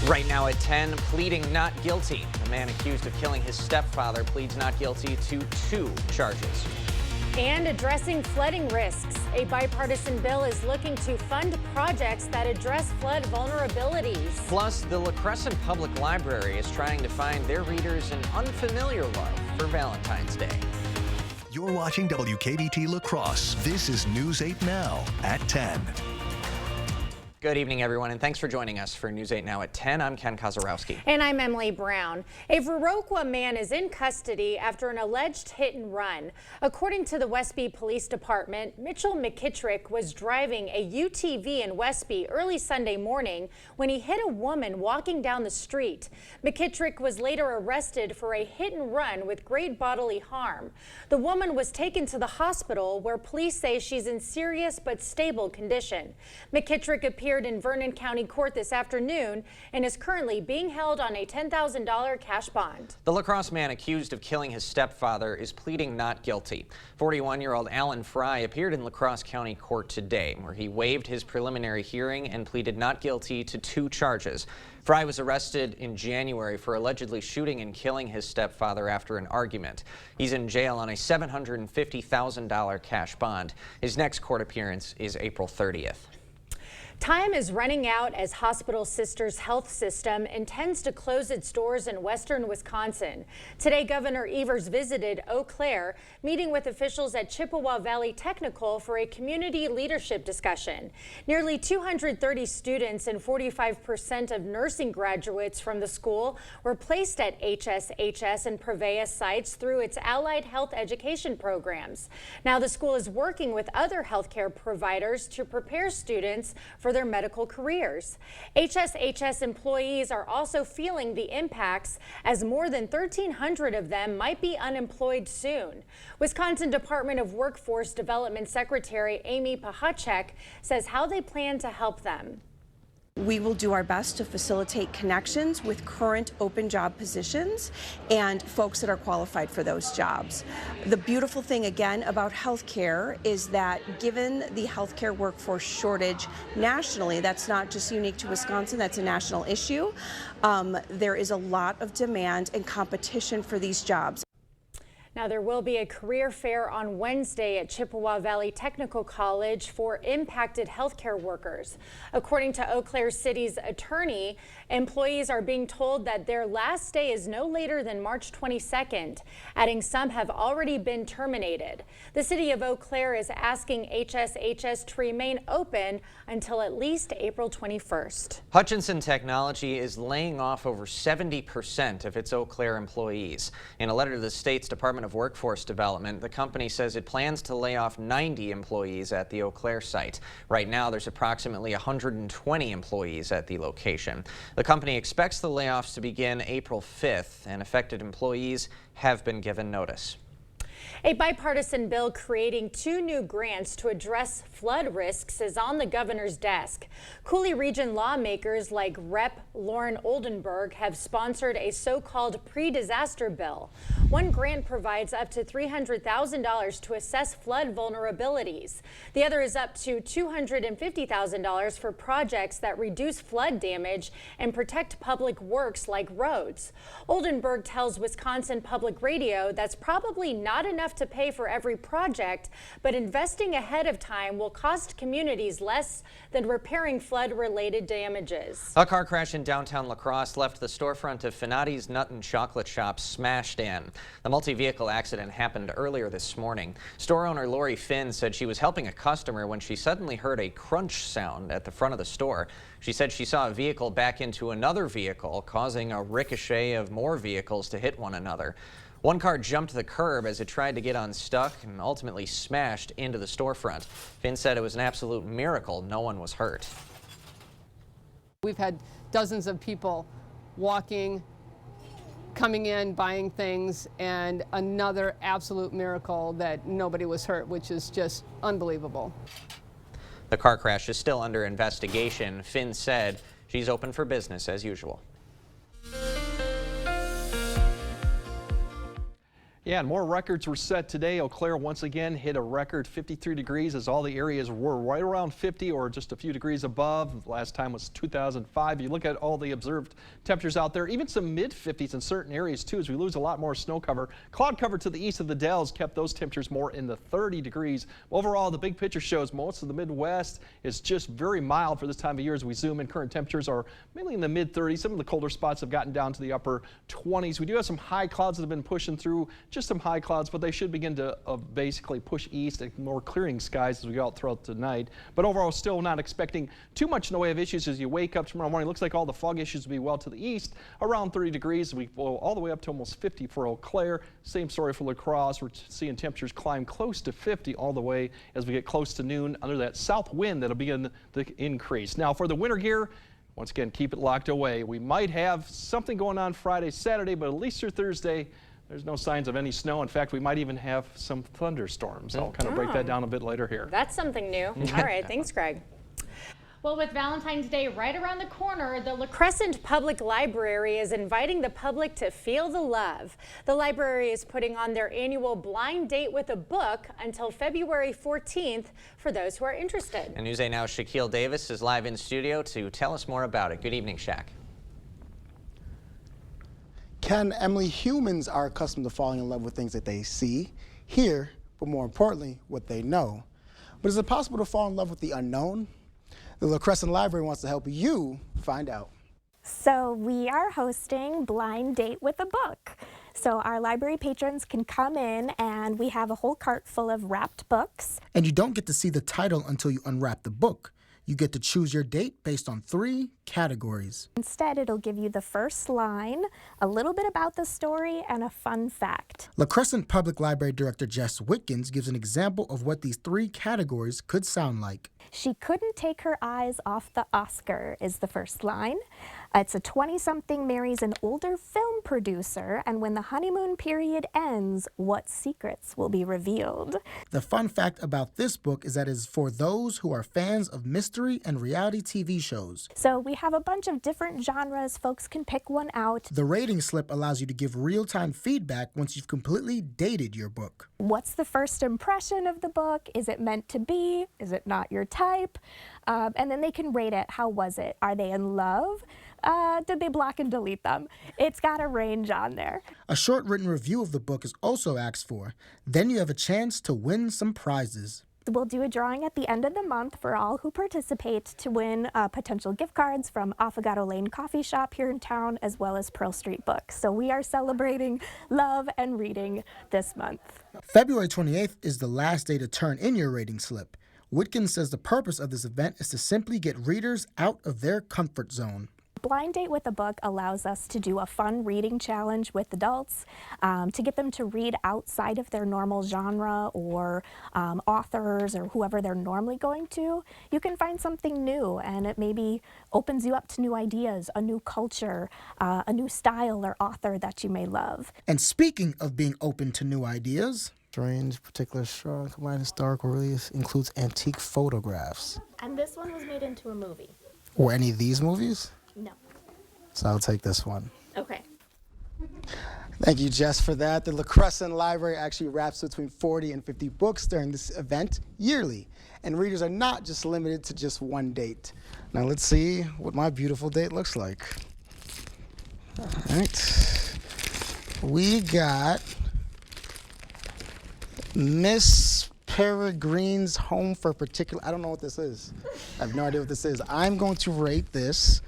Right now at 10, pleading not guilty. The man accused of killing his stepfather pleads not guilty to 2 charges. And addressing flooding risks. A bipartisan bill is looking to fund projects that address flood vulnerabilities. Plus, the La Crescent Public Library is trying to find their readers an unfamiliar love for Valentine's Day. You're watching WKBT La Crosse. This is News 8 Now at 10. Good evening, everyone, and thanks for joining us for News 8 Now at 10. I'm Ken Kozarowski. And I'm Emily Brown. A Viroqua man is in custody after an alleged hit and run. According to the Westby Police Department, Mitchell McKittrick was driving a UTV in Westby early Sunday morning when he hit a woman walking down the street. McKittrick was later arrested for a hit and run with great bodily harm. The woman was taken to the hospital where police say she's in serious but stable condition. McKittrick appeared in Vernon County Court this afternoon and is currently being held on a $10,000 cash bond. The La Crosse man accused of killing his stepfather is pleading not guilty. 41-year-old Alan Fry appeared in La Crosse County Court today, where he waived his preliminary hearing and pleaded not guilty to 2 charges. Fry was arrested in January for allegedly shooting and killing his stepfather after an argument. He's in jail on a $750,000 cash bond. His next court appearance is April 30th. Time is running out as Hospital Sisters Health System intends to close its doors in western Wisconsin. Today, Governor Evers visited Eau Claire, meeting with officials at Chippewa Valley Technical for a community leadership discussion. Nearly 230 students and 45% of nursing graduates from the school were placed at HSHS and Prevea sites through its allied health education programs. Now the school is working with other healthcare providers to prepare students for their medical careers. HSHS employees are also feeling the impacts as more than 1,300 of them might be unemployed soon. Wisconsin Department of Workforce Development Secretary Amy Pahacek says how they plan to help them. We will do our best to facilitate connections with current open job positions and folks that are qualified for those jobs. The beautiful thing again about healthcare is that given the healthcare workforce shortage nationally, that's not just unique to Wisconsin, that's a national issue. There is a lot of demand and competition for these jobs. Now, there will be a career fair on Wednesday at Chippewa Valley Technical College for impacted healthcare workers. According to Eau Claire City's attorney, employees are being told that their last day is no later than March 22nd, adding some have already been terminated. The city of Eau Claire is asking HSHS to remain open until at least April 21st. Hutchinson Technology is laying off over 70% of its Eau Claire employees. In a letter to the state's Department of Workforce Development, the company says it plans to lay off 90 employees at the Eau Claire site. Right now, there's approximately 120 employees at the location. The company expects the layoffs to begin April 5th, and affected employees have been given notice. A bipartisan bill creating 2 new grants to address flood risks is on the governor's desk. Cooley Region lawmakers like Rep. Lauren Oldenburg have sponsored a so-called pre-disaster bill. One grant provides up to $300,000 to assess flood vulnerabilities. The other is up to $250,000 for projects that reduce flood damage and protect public works like roads. Oldenburg tells Wisconsin Public Radio that's probably not enough to pay for every project, but investing ahead of time will cost communities less than repairing flood-related damages. A car crash in downtown La Crosse left the storefront of Finati's Nut and Chocolate Shop smashed in. The multi-vehicle accident happened earlier this morning. Store owner Lori Finn said she was helping a customer when she suddenly heard a crunch sound at the front of the store. She said she saw a vehicle back into another vehicle, causing a ricochet of more vehicles to hit one another. One car jumped the curb as it tried to get unstuck and ultimately smashed into the storefront. Finn said it was an absolute miracle no one was hurt. We've had dozens of people walking, coming in, buying things, and another absolute miracle that nobody was hurt, which is just unbelievable. The car crash is still under investigation. Finn said she's open for business as usual. Yeah, and more records were set today. Eau Claire once again hit a record 53 degrees as all the areas were right around 50 or just a few degrees above. The last time was 2005. You look at all the observed temperatures out there, even some mid-50s in certain areas too as we lose a lot more snow cover. Cloud cover to the east of the Dells kept those temperatures more in the 30 degrees. Overall, the big picture shows most of the Midwest is just very mild for this time of year. As we zoom in, current temperatures are mainly in the mid-30s. Some of the colder spots have gotten down to the upper 20s. We do have some high clouds that have been pushing through. Just some high clouds, but they should begin to basically push east and more clearing skies as we go out throughout the night. But overall, still not expecting too much in the way of issues as you wake up tomorrow morning. Looks like all the fog issues will be well to the east, around 30 degrees. We go all the way up to almost 50 for Eau Claire. Same story for La Crosse. We're seeing temperatures climb close to 50 all the way as we get close to noon under that south wind that'll begin to increase. Now for the winter gear, once again, keep it locked away. We might have something going on Friday, Saturday, but at least through Thursday, there's no signs of any snow. In fact, we might even have some thunderstorms. I'll kind of break that down a bit later here. That's something new. All right, thanks, Greg. Well, with Valentine's Day right around the corner, the La Crescent Public Library is inviting the public to feel the love. The library is putting on their annual blind date with a book until February 14th for those who are interested. And News 8 Now Shaquille Davis is live in studio to tell us more about it. Good evening, Shaq. Ken, Emily, humans are accustomed to falling in love with things that they see, hear, but more importantly, what they know. But is it possible to fall in love with the unknown? The La Crescent Library wants to help you find out. So we are hosting Blind Date with a Book. So our library patrons can come in and we have a whole cart full of wrapped books. And you don't get to see the title until you unwrap the book. You get to choose your date based on 3 categories. Instead, it'll give you the first line, a little bit about the story, and a fun fact. La Crescent Public Library Director Jess Witkins gives an example of what these 3 categories could sound like. She couldn't take her eyes off the Oscar is the first line. It's a 20-something marries an older film producer, and when the honeymoon period ends, what secrets will be revealed? The fun fact about this book is that it is for those who are fans of mystery and reality TV shows. So we have a bunch of different genres. Folks can pick one out. The rating slip allows you to give real-time feedback once you've completely dated your book. What's the first impression of the book? Is it meant to be? Is it not your type? And then they can rate it. How was it? Are they in love? Did they block and delete them? It's got a range on there. A short written review of the book is also asked for. Then you have a chance to win some prizes. We'll do a drawing at the end of the month for all who participate to win potential gift cards from Affogato Lane Coffee Shop here in town, as well as Pearl Street Books. So we are celebrating love and reading this month. February 28th is the last day to turn in your rating slip. Witkins says the purpose of this event is to simply get readers out of their comfort zone. Blind Date with a Book allows us to do a fun reading challenge with adults to get them to read outside of their normal genre or authors or whoever they're normally going to. You can find something new, and it maybe opens you up to new ideas, a new culture, a new style or author that you may love. And speaking of being open to new ideas, strange, particular, strong, combined historical release includes antique photographs. And this one was made into a movie. Or any of these movies? No. So I'll take this one. Okay. Thank you, Jess, for that. The La Crescent Library actually wraps between 40 and 50 books during this event yearly. And readers are not just limited to just one date. Now let's see what my beautiful date looks like. All right. We got Miss Peregrine's Home for Particular. I don't know what this is. I have no idea what this is. I'm going to rate this.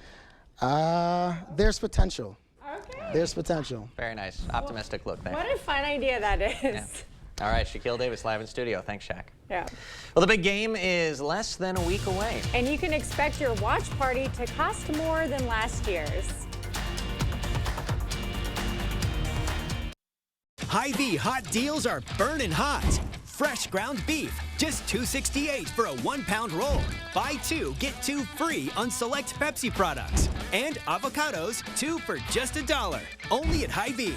There's potential. Okay. There's potential. Very nice. Optimistic look there. What a fun idea that is. Yeah. All right, Shaquille Davis live in studio. Thanks, Shaq. Yeah. Well, the big game is less than a week away. And you can expect your watch party to cost more than last year's. Hy-Vee hot deals are burning hot. Fresh ground beef, just $2.68 for a 1-pound roll. Buy 2, get 2 free on select Pepsi products. And avocados, 2 for just $1. Only at Hy-Vee.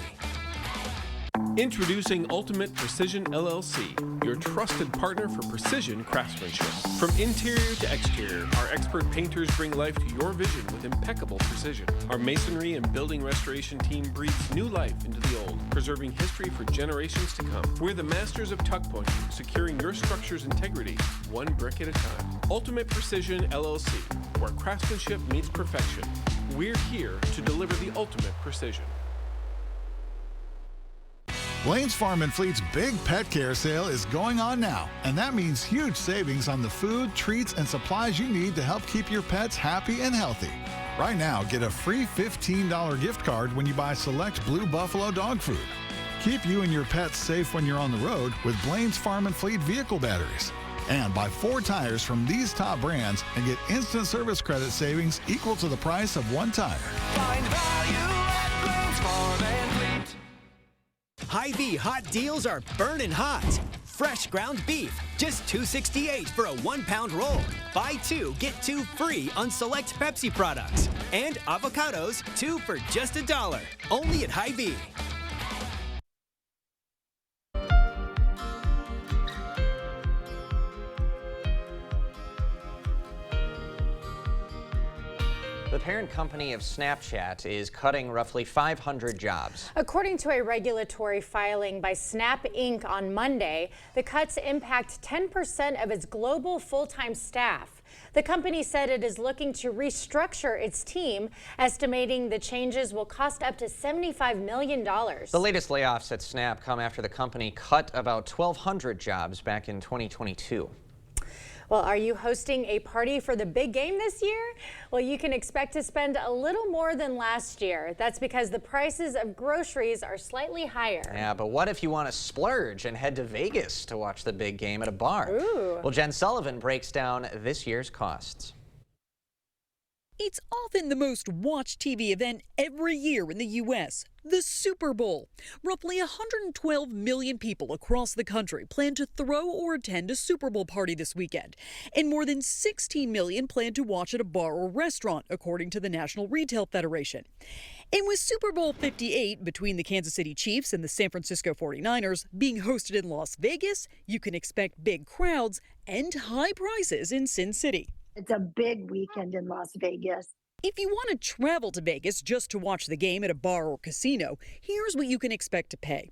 Introducing Ultimate Precision LLC, your trusted partner for precision craftsmanship. From interior to exterior, our expert painters bring life to your vision with impeccable precision. Our masonry and building restoration team breathes new life into the old, preserving history for generations to come. We're the masters of tuck pointing, securing your structure's integrity, one brick at a time. Ultimate Precision LLC, where craftsmanship meets perfection. We're here to deliver the ultimate precision. Blaine's Farm and Fleet's big pet care sale is going on now, and that means huge savings on the food, treats, and supplies you need to help keep your pets happy and healthy. Right now, get a free $15 gift card when you buy select Blue Buffalo dog food. Keep you and your pets safe when you're on the road with Blaine's Farm and Fleet vehicle batteries. And buy 4 tires from these top brands and get instant service credit savings equal to the price of 1 tire. Find value at Blaine's Farm and Fleet. Hy-Vee hot deals are burning hot. Fresh ground beef, just $2.68 for a 1-pound roll. Buy 2, get 2 free on select Pepsi products. And avocados, 2 for just $1. Only at Hy-Vee. The parent company of Snapchat is cutting roughly 500 jobs. According to a regulatory filing by Snap Inc. on Monday, the cuts impact 10% of its global full-time staff. The company said it is looking to restructure its team, estimating the changes will cost up to $75 million. The latest layoffs at Snap come after the company cut about 1,200 jobs back in 2022. Well, are you hosting a party for the big game this year? Well, you can expect to spend a little more than last year. That's because the prices of groceries are slightly higher. Yeah, but what if you want to splurge and head to Vegas to watch the big game at a bar? Ooh. Well, Jen Sullivan breaks down this year's costs. It's often the most watched TV event every year in the U.S., the Super Bowl. Roughly 112 million people across the country plan to throw or attend a Super Bowl party this weekend, and more than 16 million plan to watch at a bar or restaurant, according to the National Retail Federation. And with Super Bowl 58 between the Kansas City Chiefs and the San Francisco 49ers being hosted in Las Vegas, you can expect big crowds and high prices in Sin City. It's a big weekend in Las Vegas. If you want to travel to Vegas just to watch the game at a bar or casino, here's what you can expect to pay.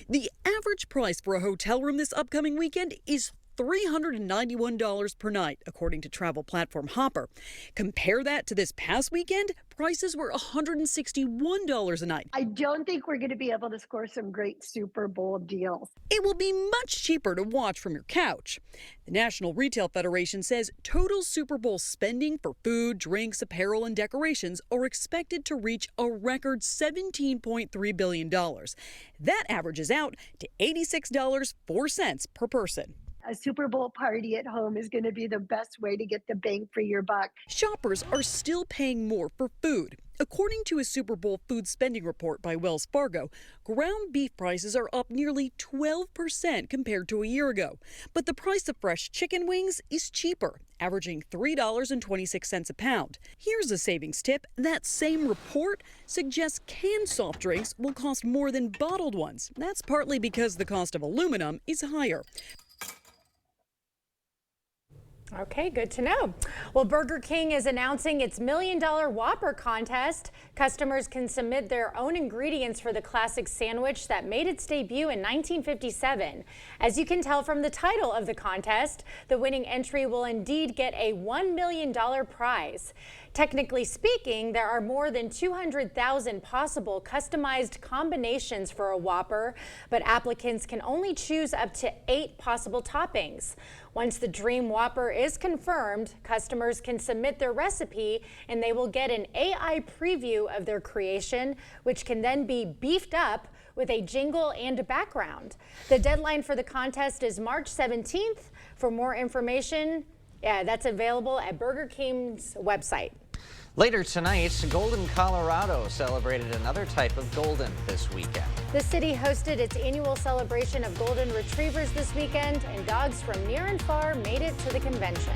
The average price for a hotel room this upcoming weekend is $391 per night, according to travel platform Hopper. Compare that to this past weekend, prices were $161 a night. I don't think we're going to be able to score some great Super Bowl deals. It will be much cheaper to watch from your couch. The National Retail Federation says total Super Bowl spending for food, drinks, apparel, and decorations are expected to reach a record $17.3 billion. That averages out to $86.04 per person. A Super Bowl party at home is going to be the best way to get the bang for your buck. Shoppers are still paying more for food. According to a Super Bowl food spending report by Wells Fargo, ground beef prices are up nearly 12% compared to a year ago. But the price of fresh chicken wings is cheaper, averaging $3.26 a pound. Here's a savings tip. That same report suggests canned soft drinks will cost more than bottled ones. That's partly because the cost of aluminum is higher. Okay, good to know. Well, Burger King is announcing its $1 Million Whopper contest. Customers can submit their own ingredients for the classic sandwich that made its debut in 1957. As you can tell from the title of the contest, the winning entry will indeed get a $1 million prize. Technically speaking, there are more than 200,000 possible customized combinations for a Whopper, but applicants can only choose up to 8 possible toppings. Once the Dream Whopper is confirmed, customers can submit their recipe and they will get an AI preview of their creation, which can then be beefed up with a jingle and a background. The deadline for the contest is March 17th. For more information, that's available at Burger King's website. Later tonight, Golden, Colorado celebrated another type of golden this weekend. The city hosted its annual celebration of golden retrievers this weekend, and dogs from near and far made it to the convention.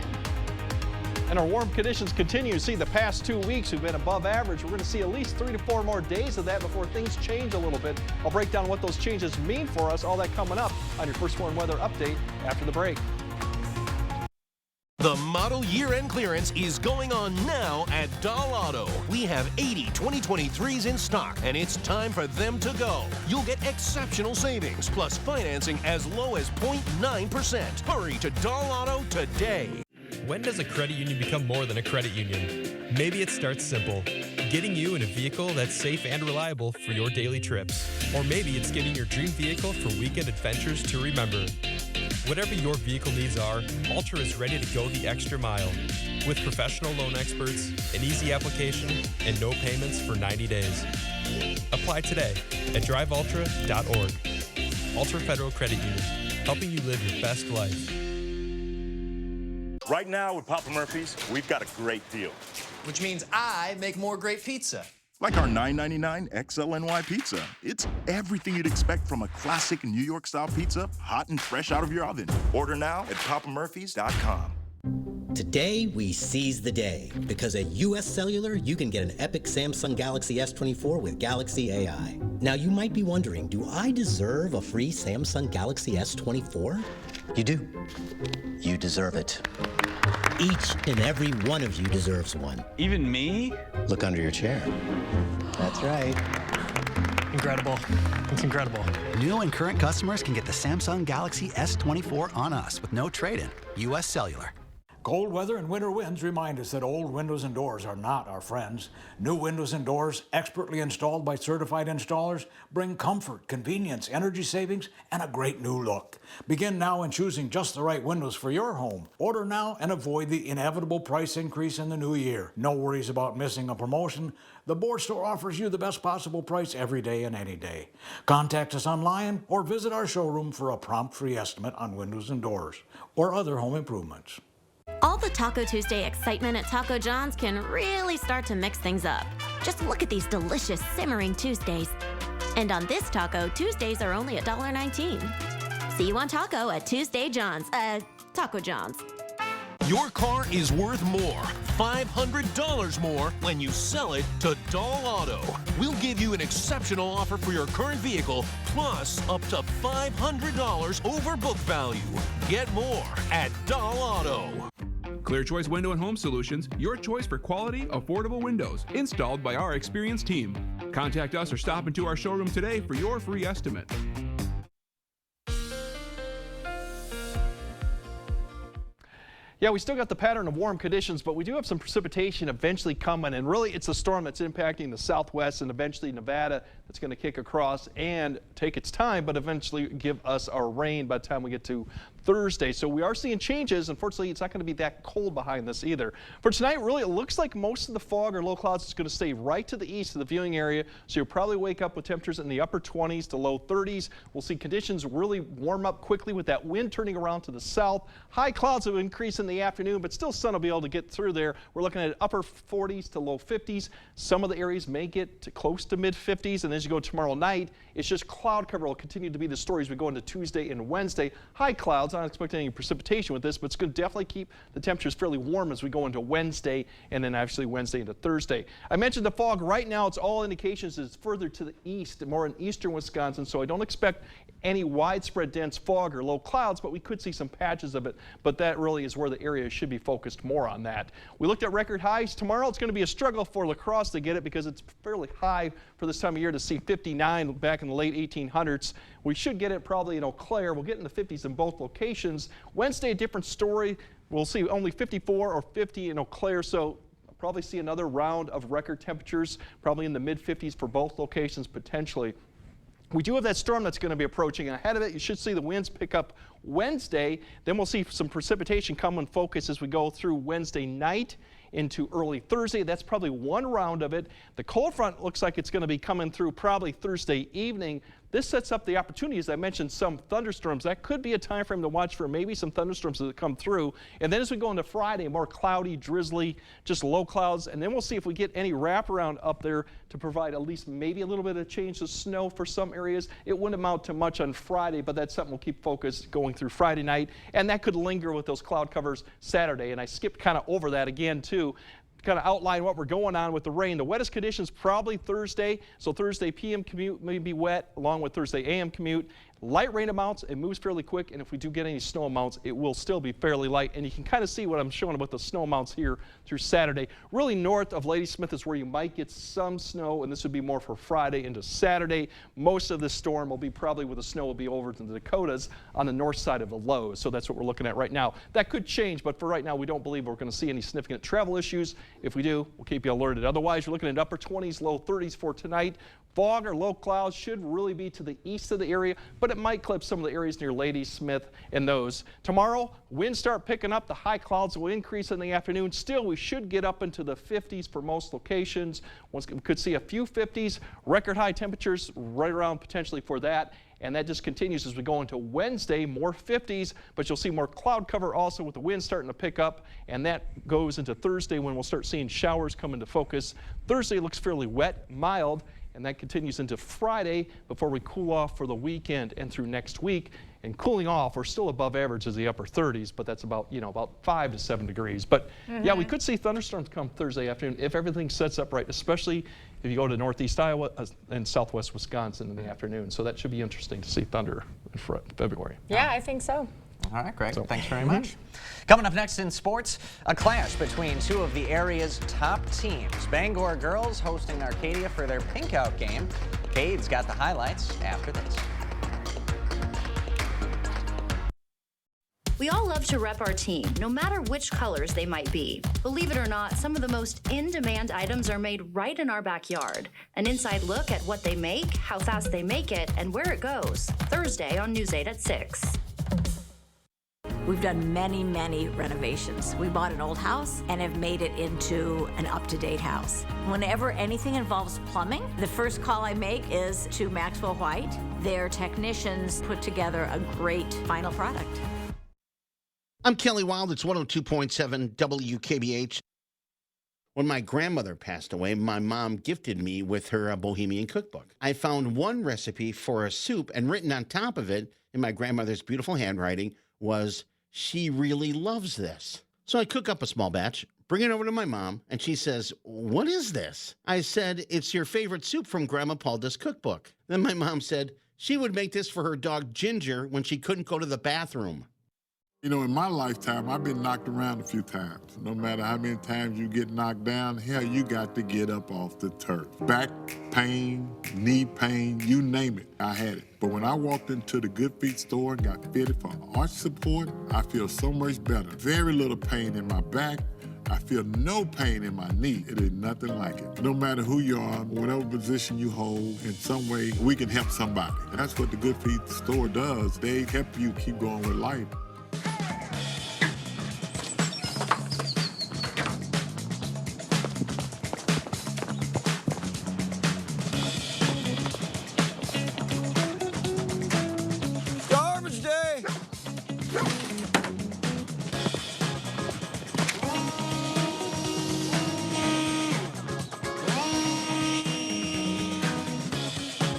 And our warm conditions continue. See, the past 2 weeks we've been above average. We're going to see at least 3 to 4 more days of that before things change a little bit. I'll break down what those changes mean for us. All that coming up on your First Warn Weather Update after the break. The model year-end clearance is going on now at Doll Auto. We have 80 2023s in stock, and it's time for them to go. You'll get exceptional savings, plus financing as low as 0.9%. Hurry to Doll Auto today. When does a credit union become more than a credit union? Maybe it starts simple, getting you in a vehicle that's safe and reliable for your daily trips. Or maybe it's getting your dream vehicle for weekend adventures to remember. Whatever your vehicle needs are, Ultra is ready to go the extra mile. With professional loan experts, an easy application, and no payments for 90 days. Apply today at driveultra.org. Ultra Federal Credit Union, helping you live your best life. Right now with Papa Murphy's, we've got a great deal. Which means I make more great pizza. Like our $9.99 XLNY pizza. It's everything you'd expect from a classic New York-style pizza, hot and fresh out of your oven. Order now at papamurphys.com. Today, we seize the day, because at US Cellular, you can get an epic Samsung Galaxy S24 with Galaxy AI. Now, you might be wondering, do I deserve a free Samsung Galaxy S24? You do. You deserve it. Each and every one of you deserves one. Even me? Look under your chair. That's right. Incredible. It's incredible. New and current customers can get the Samsung Galaxy S24 on us with no trade-in. US Cellular. Cold weather and winter winds remind us that old windows and doors are not our friends. New windows and doors, expertly installed by certified installers, bring comfort, convenience, energy savings, and a great new look. Begin now in choosing just the right windows for your home. Order now and avoid the inevitable price increase in the new year. No worries about missing a promotion. The Board Store offers you the best possible price every day and any day. Contact us online or visit our showroom for a prompt free estimate on windows and doors or other home improvements. All the Taco Tuesday excitement at Taco John's can really start to mix things up. Just look at these delicious simmering Tuesdays. And on this taco, Tuesdays are only $1.19. See you on taco at Tuesday John's, Taco John's. Your car is worth more, $500 more, when you sell it to Doll Auto. We'll give you an exceptional offer for your current vehicle, plus up to $500 over book value. Get more at Doll Auto. Clear Choice Window and Home Solutions, your choice for quality, affordable windows, installed by our experienced team. Contact us or stop into our showroom today for your free estimate. Yeah, we still got the pattern of warm conditions, but we do have some precipitation eventually coming, and really it's a storm that's impacting the southwest and eventually Nevada that's going to kick across and take its time, but eventually give us our rain by the time we get to Thursday. So we are seeing changes. Unfortunately, it's not going to be that cold behind this either. For tonight, really, it looks like most of the fog or low clouds is going to stay right to the east of the viewing area, so you'll probably wake up with temperatures in the upper 20s to low 30s. We'll see conditions really warm up quickly with that wind turning around to the south. High clouds will increase in the afternoon, but still sun will be able to get through there. We're looking at upper 40s to low 50s. Some of the areas may get to close to mid 50s, and as you go tomorrow night, it's just cloud cover will continue to be the story as we go into Tuesday and Wednesday. High clouds, not expecting any precipitation with this, but it's going to definitely keep the temperatures fairly warm as we go into Wednesday and then actually Wednesday into Thursday. I mentioned the fog. Right now, it's all indications it's further to the east, more in eastern Wisconsin, so I don't expect any widespread dense fog or low clouds, but we could see some patches of it, but that really is where the area should be focused more on that. We looked at record highs. Tomorrow it's going to be a struggle for La Crosse to get it because it's fairly high for this time of year to see 59 back in the late 1800s. We should get it probably in Eau Claire. We'll get in the 50s in both locations. Wednesday, a different story. We'll see only 54 or 50 in Eau Claire, so probably see another round of record temperatures, probably in the mid 50s for both locations potentially. We do have that storm that's going to be approaching, and ahead of it, you should see the winds pick up Wednesday. Then we'll see some precipitation come in focus as we go through Wednesday night into early Thursday. That's probably one round of it. The cold front looks like it's going to be coming through probably Thursday evening. This sets up the opportunity, as I mentioned, some thunderstorms. That could be a time frame to watch for maybe some thunderstorms that come through. And then as we go into Friday, more cloudy, drizzly, just low clouds. And then we'll see if we get any wraparound up there to provide at least maybe a little bit of change of snow for some areas. It wouldn't amount to much on Friday, but that's something we'll keep focused going through Friday night. And that could linger with those cloud covers Saturday. And I skipped kind of over that again, too. Kind of outline what we're going on with the rain. The wettest conditions probably Thursday, so Thursday PM commute may be wet along with Thursday AM commute. Light rain amounts, it moves fairly quick, and if we do get any snow amounts, it will still be fairly light. And you can kind of see what I'm showing about the snow amounts here through Saturday. Really north of Ladysmith is where you might get some snow, and this would be more for Friday into Saturday. Most of the storm will be probably where the snow will be over to the Dakotas on the north side of the lows. So that's what we're looking at right now. That could change, but for right now, we don't believe we're going to see any significant travel issues. If we do, we'll keep you alerted. Otherwise, you're looking at upper 20s, low 30s for tonight. Fog or low clouds should really be to the east of the area, but it might clip some of the areas near Ladysmith and those. Tomorrow, winds start picking up. The high clouds will increase in the afternoon. Still, we should get up into the 50s for most locations. We could see a few 50s, record high temperatures right around potentially for that. And that just continues as we go into Wednesday, more 50s, but you'll see more cloud cover also with the wind starting to pick up. And that goes into Thursday when we'll start seeing showers come into focus. Thursday looks fairly wet, mild, and that continues into Friday before we cool off for the weekend and through next week. And cooling off, we're still above average as the upper 30s, but that's about, about 5 to 7 degrees. But yeah, we could see thunderstorms come Thursday afternoon if everything sets up right, especially if you go to northeast Iowa and southwest Wisconsin in the afternoon. So that should be interesting to see thunder in February. Yeah, I think so. All right, Greg, thanks very much. Coming up next in sports, a clash between two of the area's top teams. Bangor girls hosting Arcadia for their Pink Out game. Cade's got the highlights after this. We all love to rep our team, no matter which colors they might be. Believe it or not, some of the most in-demand items are made right in our backyard. An inside look at what they make, how fast they make it, and where it goes. Thursday on News 8 at 6. We've done many renovations. We bought an old house and have made it into an up-to-date house. Whenever anything involves plumbing, the first call I make is to Maxwell White. Their technicians put together a great final product. I'm Kelly Wild. It's 102.7 WKBH. When my grandmother passed away, my mom gifted me with her Bohemian cookbook. I found one recipe for a soup, and written on top of it in my grandmother's beautiful handwriting was, "She really loves this." So I cook up a small batch, bring it over to my mom, and she says, "What is this?" I said, "It's your favorite soup from Grandma Palda's cookbook." Then my mom said she would make this for her dog Ginger when she couldn't go to the bathroom. You know, in my lifetime, I've been knocked around a few times. No matter how many times you get knocked down, hell, you got to get up off the turf. Back pain, knee pain, you name it, I had it. But when I walked into the Good Feet store and got fitted for arch support, I feel so much better. Very little pain in my back. I feel no pain in my knee. It is nothing like it. No matter who you are, whatever position you hold, in some way, we can help somebody. And that's what the Good Feet store does. They help you keep going with life.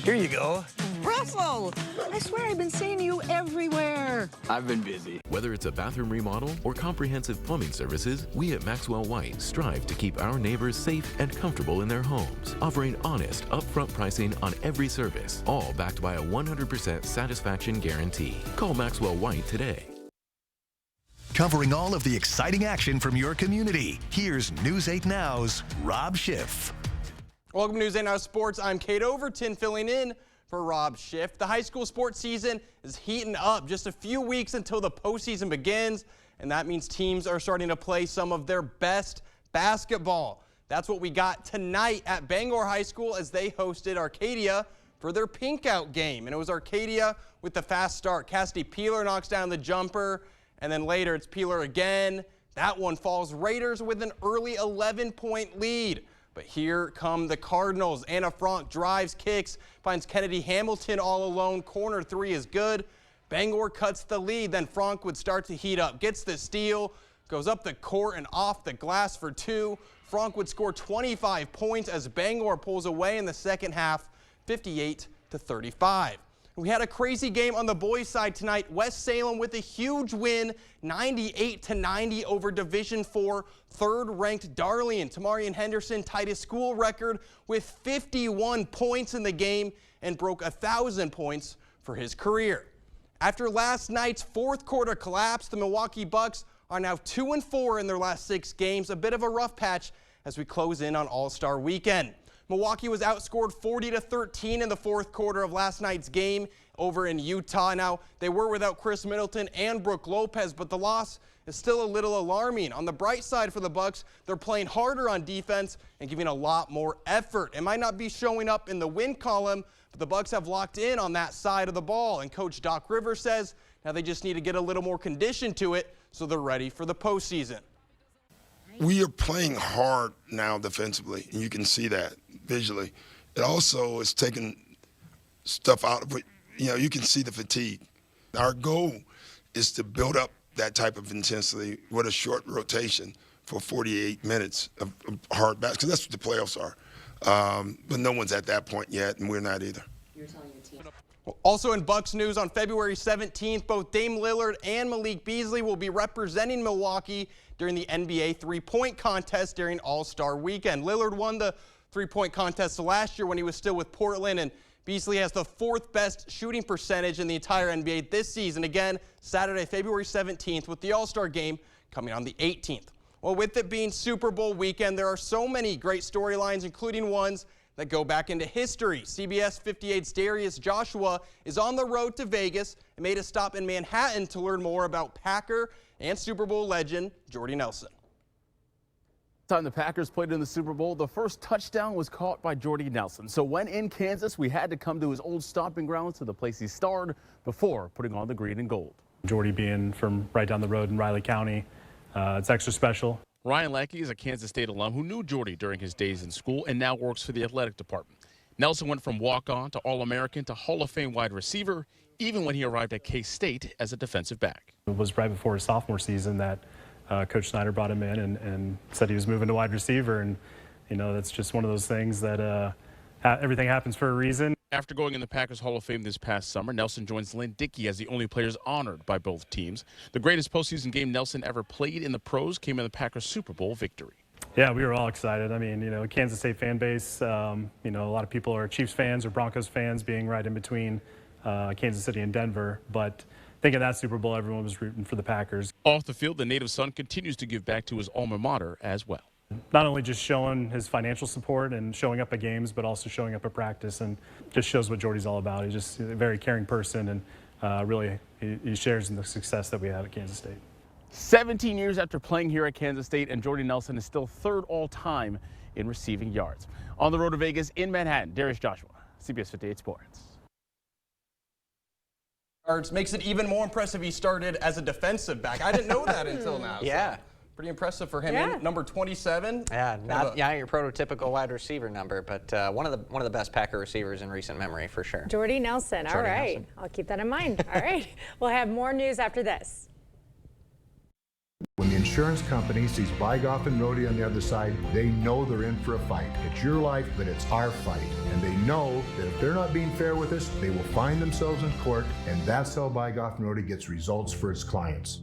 Here you go. Russell! I swear I've been seeing you everywhere. I've been busy. Whether it's a bathroom remodel or comprehensive plumbing services, we at Maxwell White strive to keep our neighbors safe and comfortable in their homes, offering honest, upfront pricing on every service, all backed by a 100% satisfaction guarantee. Call Maxwell White today. Covering all of the exciting action from your community, here's News 8 Now's Rob Schiff. Welcome to News 8 Now Sports. I'm Kate Overton filling in for Rob Schiff. The high school sports season is heating up. Just a few weeks until the postseason begins, and that means teams are starting to play some of their best basketball. That's what we got tonight at Bangor High School as they hosted Arcadia for their Pink Out game. And it was Arcadia with the fast start. Cassidy Peeler knocks down the jumper, and then later it's Peeler again. That one falls. Raiders with an early 11-point lead. But here come the Cardinals. Anna Frank drives, kicks, finds Kennedy Hamilton all alone. Corner three is good. Bangor cuts the lead. Then Frank would start to heat up. Gets the steal, goes up the court and off the glass for two. Frank would score 25 points as Bangor pulls away in the second half, 58-35. We had a crazy game on the boys' side tonight. West Salem with a huge win, 98-90 over Division IV third-ranked Darlene. Tamarian Henderson tied his school record with 51 points in the game and broke 1,000 points for his career. After last night's fourth quarter collapse, the Milwaukee Bucks are now 2-4 in their last 6 games. A bit of a rough patch as we close in on All-Star Weekend. Milwaukee was outscored 40-13 in the fourth quarter of last night's game over in Utah. Now, they were without Chris Middleton and Brooke Lopez, but the loss is still a little alarming. On the bright side for the Bucks, they're playing harder on defense and giving a lot more effort. It might not be showing up in the win column, but the Bucks have locked in on that side of the ball. And Coach Doc Rivers says now they just need to get a little more condition to it so they're ready for the postseason. We are playing hard now defensively, and you can see that visually. It also is taking stuff out of it. You can see the fatigue. Our goal is to build up that type of intensity with a short rotation for 48 minutes of hard basketball, because that's what the playoffs are. But no one's at that point yet, and we're not either. You're telling your team. Also in Bucks news, on February 17th, both Dame Lillard and Malik Beasley will be representing Milwaukee during the NBA three-point contest during All-Star Weekend. Lillard won the three-point contest last year when he was still with Portland, and Beasley has the 4th best shooting percentage in the entire NBA this season. Again, Saturday, February 17th, with the All-Star game coming on the 18th. Well, with it being Super Bowl weekend, there are so many great storylines, including ones that go back into history. CBS 58's Darius Joshua is on the road to Vegas and made a stop in Manhattan to learn more about Packer and Super Bowl legend Jordy Nelson. Time the Packers played in the Super Bowl, the first touchdown was caught by Jordy Nelson. So when in Kansas, we had to come to his old stomping grounds, to the place he starred before putting on the green and gold. Jordy being from right down the road in Riley County, it's extra special. Ryan Lackey is a Kansas State alum who knew Jordy during his days in school and now works for the athletic department. Nelson went from walk-on to All-American to Hall of Fame wide receiver, even when he arrived at K-State as a defensive back. It was right before his sophomore season that Coach Snyder brought him in and said he was moving to wide receiver. And, that's just one of those things that everything happens for a reason. After going in the Packers Hall of Fame this past summer, Nelson joins Lynn Dickey as the only players honored by both teams. The greatest postseason game Nelson ever played in the pros came in the Packers Super Bowl victory. Yeah, we were all excited. I mean, Kansas State fan base, a lot of people are Chiefs fans or Broncos fans, being right in between Kansas City and Denver. But I think in that Super Bowl, everyone was rooting for the Packers. Off the field, the native son continues to give back to his alma mater as well. Not only just showing his financial support and showing up at games, but also showing up at practice, and just shows what Jordy's all about. He's just a very caring person, and really he shares in the success that we have at Kansas State. 17 years after playing here at Kansas State, and Jordy Nelson is still 3rd all-time in receiving yards. On the road to Vegas in Manhattan, Darius Joshua, CBS 58 Sports. Makes it even more impressive he started as a defensive back. I didn't know that until now. Yeah. So pretty impressive for him. Yeah. Number 27. Yeah, not your prototypical wide receiver number, but one of the best Packer receivers in recent memory for sure. Jordy Nelson. All right. Nelson. I'll keep that in mind. All right. We'll have more news after this. When the insurance company sees Bygoff and Rody on the other side, they know they're in for a fight. It's your life, but it's our fight. And they know that if they're not being fair with us, they will find themselves in court, and that's how Bygoff and Rody gets results for its clients.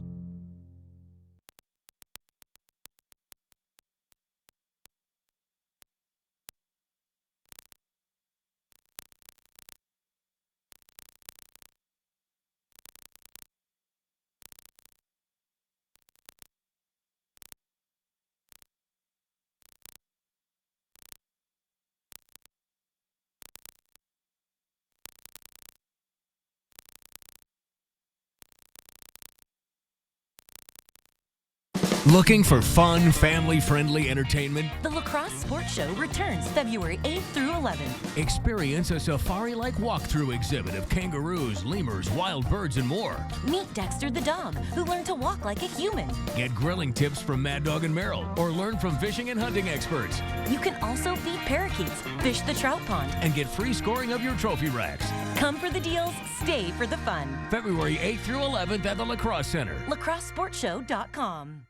Looking for fun, family-friendly entertainment? The La Crosse Sports Show returns February 8th through 11th. Experience a safari-like walkthrough exhibit of kangaroos, lemurs, wild birds, and more. Meet Dexter the Dom, who learned to walk like a human. Get grilling tips from Mad Dog and Merrill, or learn from fishing and hunting experts. You can also feed parakeets, fish the trout pond, and get free scoring of your trophy racks. Come for the deals, stay for the fun. February 8th through 11th at the La Crosse Center. LaCrosseSportsShow.com.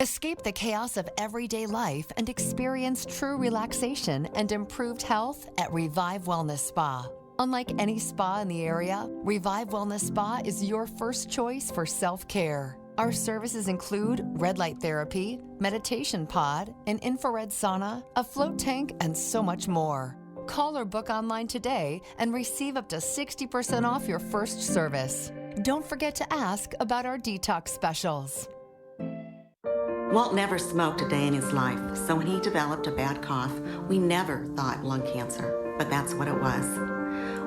Escape the chaos of everyday life and experience true relaxation and improved health at Revive Wellness Spa. Unlike any spa in the area, Revive Wellness Spa is your first choice for self-care. Our services include red light therapy, meditation pod, an infrared sauna, a float tank, and so much more. Call or book online today and receive up to 60% off your first service. Don't forget to ask about our detox specials. Walt never smoked a day in his life, so when he developed a bad cough, we never thought lung cancer, but that's what it was.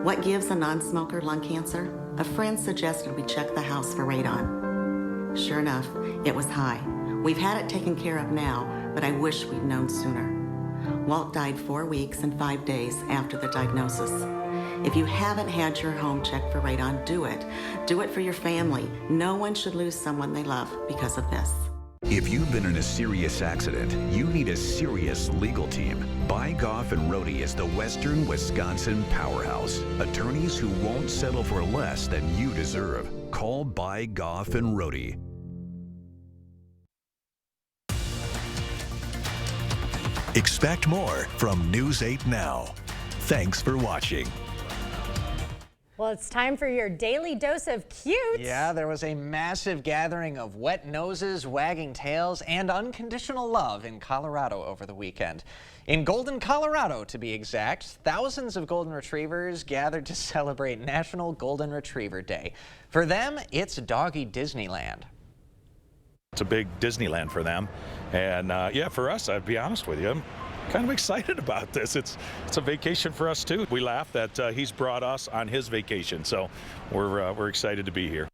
What gives a non-smoker lung cancer? A friend suggested we check the house for radon. Sure enough, it was high. We've had it taken care of now, but I wish we'd known sooner. Walt died 4 weeks and 5 days after the diagnosis. If you haven't had your home checked for radon, do it. Do it for your family. No one should lose someone they love because of this. If you've been in a serious accident, you need a serious legal team. By Goff and Rohde is the Western Wisconsin powerhouse. Attorneys who won't settle for less than you deserve. Call By Goff and Rohde. Expect more from News 8 Now. Thanks for watching. Well, it's time for your daily dose of cute. Yeah, there was a massive gathering of wet noses, wagging tails, and unconditional love in Colorado over the weekend. In Golden, Colorado, to be exact, thousands of golden retrievers gathered to celebrate National Golden Retriever Day. For them, it's doggy Disneyland. It's a big Disneyland for them. And yeah, for us, I'd be honest with you, I'm kind of excited about this. It's a vacation for us too. We laugh that he's brought us on his vacation, so we're excited to be here.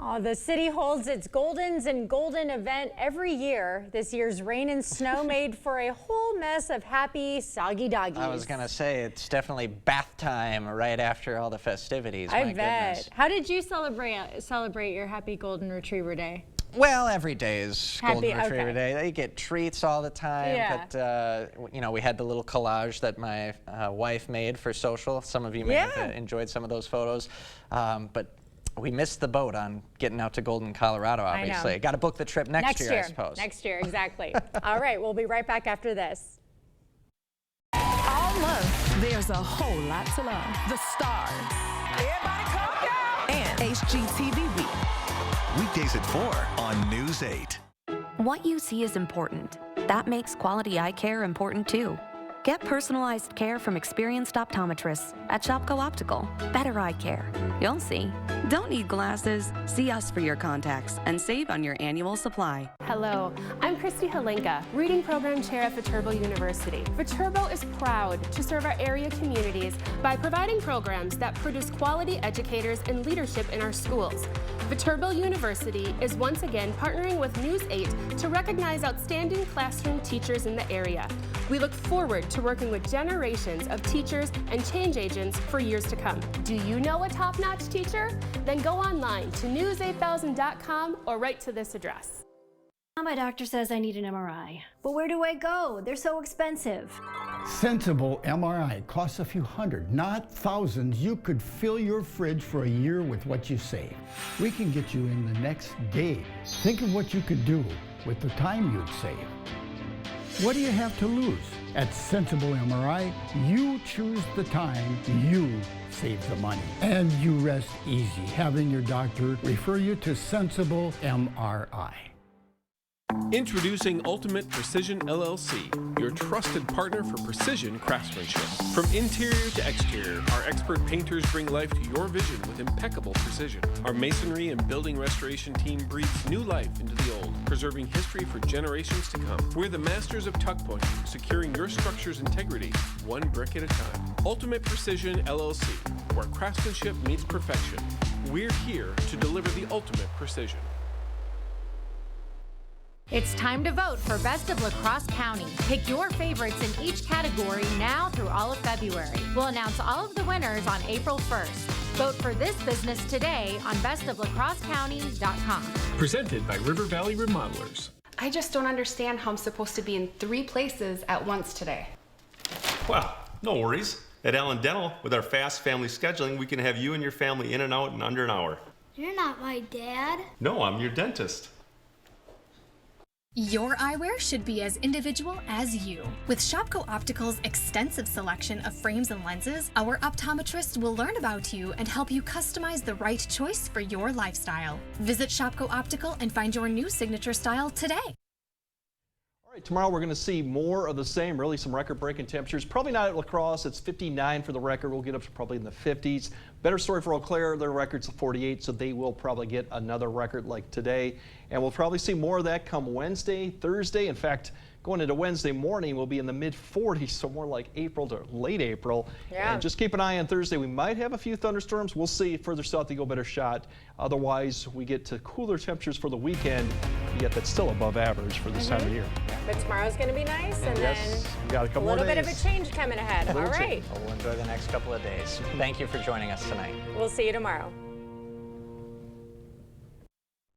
Oh, the city holds its Goldens and Golden event every year. This year's rain and snow made for a whole mess of happy, soggy doggies. I was going to say, it's definitely bath time right after all the festivities. I My bet. goodness. How did you celebrate your happy Golden Retriever Day? Well, every day is Golden Happy- Retriever okay. Day. They get treats all the time. Yeah. But, you know, we had the little collage that my wife made for social. Some of you may have enjoyed some of those photos. But we missed the boat on getting out to Golden, Colorado, I know. obviously. Got to book the trip next year, I suppose. Next year, exactly. All right, we'll be right back after this. All love, there's a whole lot to love. The Stars. Everybody calm down. And HGTV Week. Weekdays at 4 on News 8. What you see is important. That makes quality eye care important too. Get personalized care from experienced optometrists at Shopko Optical. Better eye care. You'll see. Don't need glasses? See us for your contacts and save on your annual supply. Hello, I'm Christy Halenka, Reading Program Chair at Viterbo University. Viterbo is proud to serve our area communities by providing programs that produce quality educators and leadership in our schools. Viterbo University is once again partnering with News 8 to recognize outstanding classroom teachers in the area. We look forward to working with generations of teachers and change agents for years to come. Do you know a top-notch teacher? Then go online to news8000.com or write to this address. My doctor says I need an MRI. But where do I go? They're so expensive. Sensible MRI costs a few hundred, not thousands. You could fill your fridge for a year with what you save. We can get you in the next day. Think of what you could do with the time you'd save. What do you have to lose? At Sensible MRI, you choose the time, you save the money. And you rest easy having your doctor refer you to Sensible MRI. Introducing Ultimate Precision LLC, your trusted partner for precision craftsmanship. From interior to exterior, our expert painters bring life to your vision with impeccable precision. Our masonry and building restoration team breathes new life into the old, preserving history for generations to come. We're the masters of tuck pointing, securing your structure's integrity one brick at a time. Ultimate Precision LLC, where craftsmanship meets perfection. We're here to deliver the ultimate precision. It's time to vote for Best of La Crosse County. Pick your favorites in each category now through all of February. We'll announce all of the winners on April 1st. Vote for this business today on bestoflacrossecounty.com. Presented by River Valley Remodelers. I just don't understand how I'm supposed to be in 3 places at once today. Well, no worries. At Allen Dental, with our fast family scheduling, we can have you and your family in and out in under an hour. You're not my dad. No, I'm your dentist. Your eyewear should be as individual as you. With Shopko Optical's extensive selection of frames and lenses, our optometrists will learn about you and help you customize the right choice for your lifestyle. Visit Shopko Optical and find your new signature style today. All right, tomorrow we're going to see more of the same, really some record-breaking temperatures. Probably not at La Crosse. It's 59 for the record. We'll get up to probably in the 50s. Better story for Eau Claire. Their record's 48, so they will probably get another record like today. And we'll probably see more of that come Wednesday, Thursday. In fact, going into Wednesday morning, we'll be in the mid-40s, so more like April to late April. Yeah. And just keep an eye on Thursday. We might have a few thunderstorms. We'll see. Further south, you go better shot. Otherwise, we get to cooler temperatures for the weekend, yet that's still above average for this time of year. But tomorrow's going to be nice, and Yes, we got a couple then a little more bit days. of a change coming ahead. All right. We'll enjoy the next couple of days. Thank you for joining us tonight. We'll see you tomorrow.